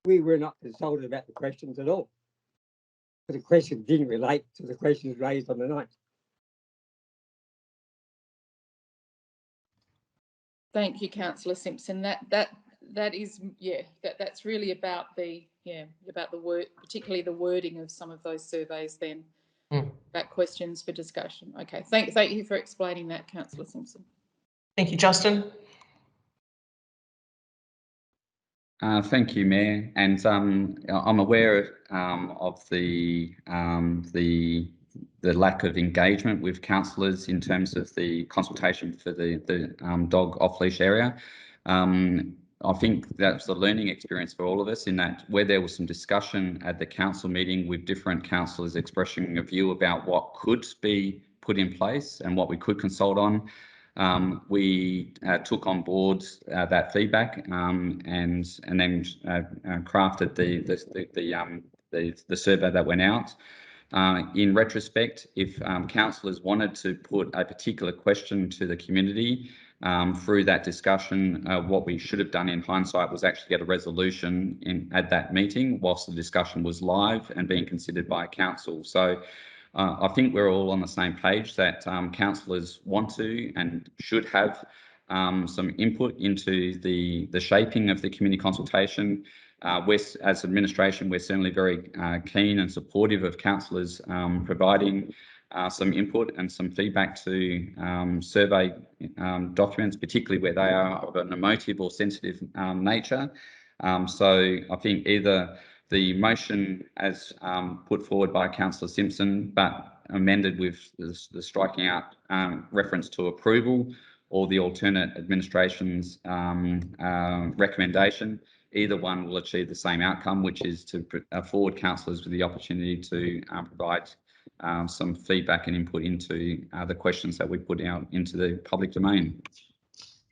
We were not consulted about the questions at all. But the question didn't relate to the questions raised on the night. Thank you, Councillor Simpson. That is, yeah, that's really about the word, particularly the wording of some of those surveys. Then about questions for discussion. Okay, thank you for explaining that, Councillor Simpson. Thank you, Justin. Thank you, Mayor, and I'm aware of the lack of engagement with councillors in terms of the consultation for the dog off-leash area. I think that's the learning experience for all of us, in that where there was some discussion at the council meeting with different councillors expressing a view about what could be put in place and what we could consult on. We took on board that feedback and then crafted the survey that went out. In retrospect, if councillors wanted to put a particular question to the community through that discussion, what we should have done in hindsight was actually get a resolution at that meeting whilst the discussion was live and being considered by council. So I think we're all on the same page that councillors want to and should have some input into the shaping of the community consultation. As administration, we're certainly very keen and supportive of councillors providing some input and some feedback to survey documents, particularly where they are of an emotive or sensitive nature. So I think either the motion as put forward by Councillor Simpson, but amended with the striking out reference to approval, or the alternate administration's recommendation, either one will achieve the same outcome, which is to afford councillors with the opportunity to provide some feedback and input into the questions that we put out into the public domain.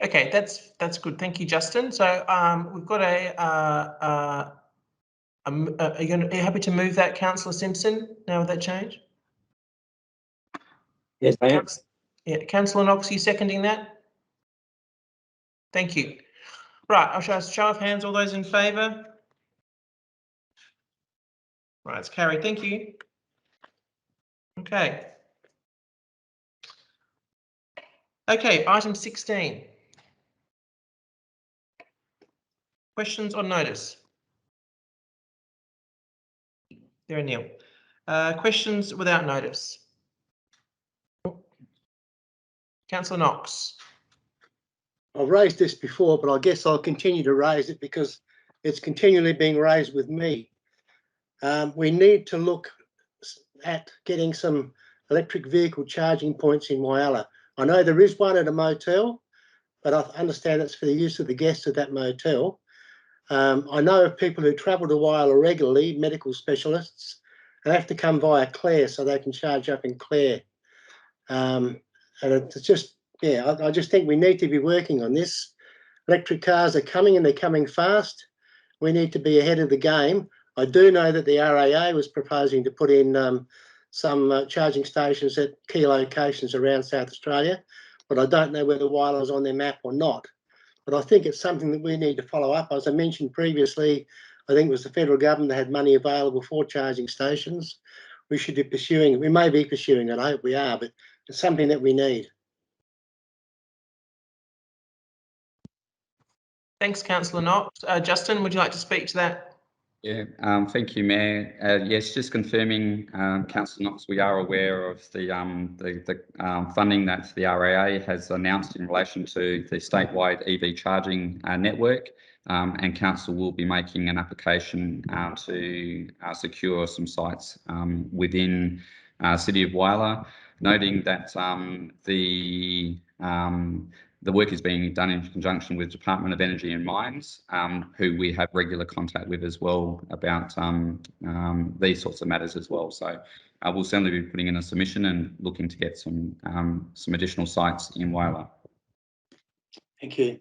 Okay, that's good. Thank you, Justin. So we've got are you happy to move that, Councillor Simpson, now with that change? Yes, I am. Yeah, Councillor Knox, are you seconding that? Thank you. Right, I'll show a show of hands. All those in favour? Right, it's carried. Thank you. Okay. Okay, item 16. Questions on notice? There are nil. Questions without notice? Councillor Knox. I've raised this before, but I guess I'll continue to raise it because it's continually being raised with me. We need to look at getting some electric vehicle charging points in Whyalla. I know there is one at a motel, but I understand it's for the use of the guests of that motel. I know of people who travel to Whyalla regularly, medical specialists, and have to come via Clare so they can charge up in Clare. And it's just, yeah, I just think we need to be working on this. Electric cars are coming and they're coming fast. We need to be ahead of the game. I do know that the RAA was proposing to put in some charging stations at key locations around South Australia, but I don't know whether Whyalla is on their map or not. But I think it's something that we need to follow up. As I mentioned previously, I think it was the federal government that had money available for charging stations. We should be pursuing it. We may be pursuing it, I hope we are, but it's something that we need. Thanks, Councillor Knox. Justin, would you like to speak to that? Yeah, thank you, Mayor. Yes, just confirming, Councillor Knox, we are aware of the funding that the RAA has announced in relation to the statewide EV charging network, and Council will be making an application to secure some sites within City of Whyalla, noting that the work is being done in conjunction with Department of Energy and Mines, who we have regular contact with as well about these sorts of matters as well. So we'll certainly be putting in a submission and looking to get some additional sites in Whyalla. Thank you.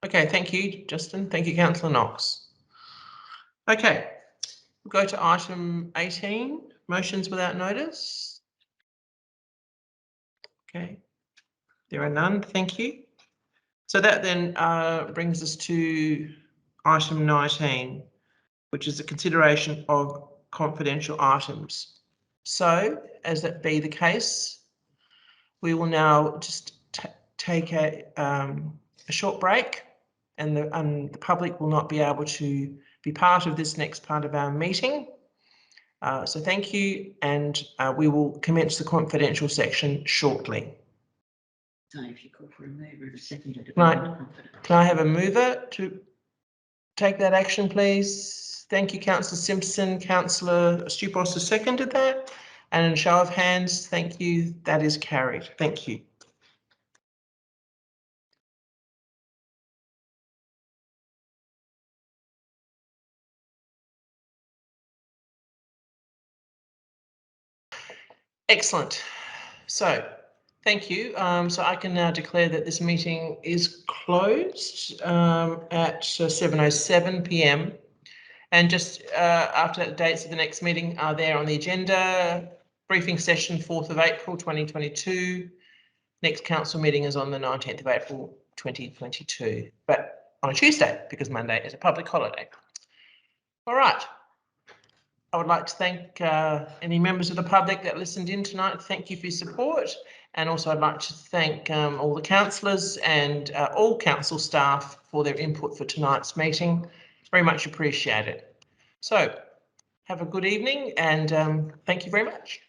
Okay, thank you, Justin. Thank you, Councillor Knox. Okay, we'll go to item 18, motions without notice. Okay, there are none, thank you. So that then brings us to item 19, which is the consideration of confidential items. So, as that be the case, we will now just take a short break, and the public will not be able to be part of this next part of our meeting. So thank you, and we will commence the confidential section shortly. So if you call for a mover and a seconder. Right. Can I have a mover to take that action, please? Thank you, Councillor Simpson. Councillor Stupos has seconded that. And in a show of hands, thank you. That is carried. Thank you. Excellent. So thank you. So I can now declare that this meeting is closed at 7:07 p.m. And just after that, the dates of the next meeting are there on the agenda. Briefing session 4th of April 2022. Next council meeting is on the 19th of April 2022, but on a Tuesday because Monday is a public holiday. All right. I would like to thank any members of the public that listened in tonight. Thank you for your support. And also I'd like to thank all the councillors and all council staff for their input for tonight's meeting. It's very much appreciated. So have a good evening and thank you very much.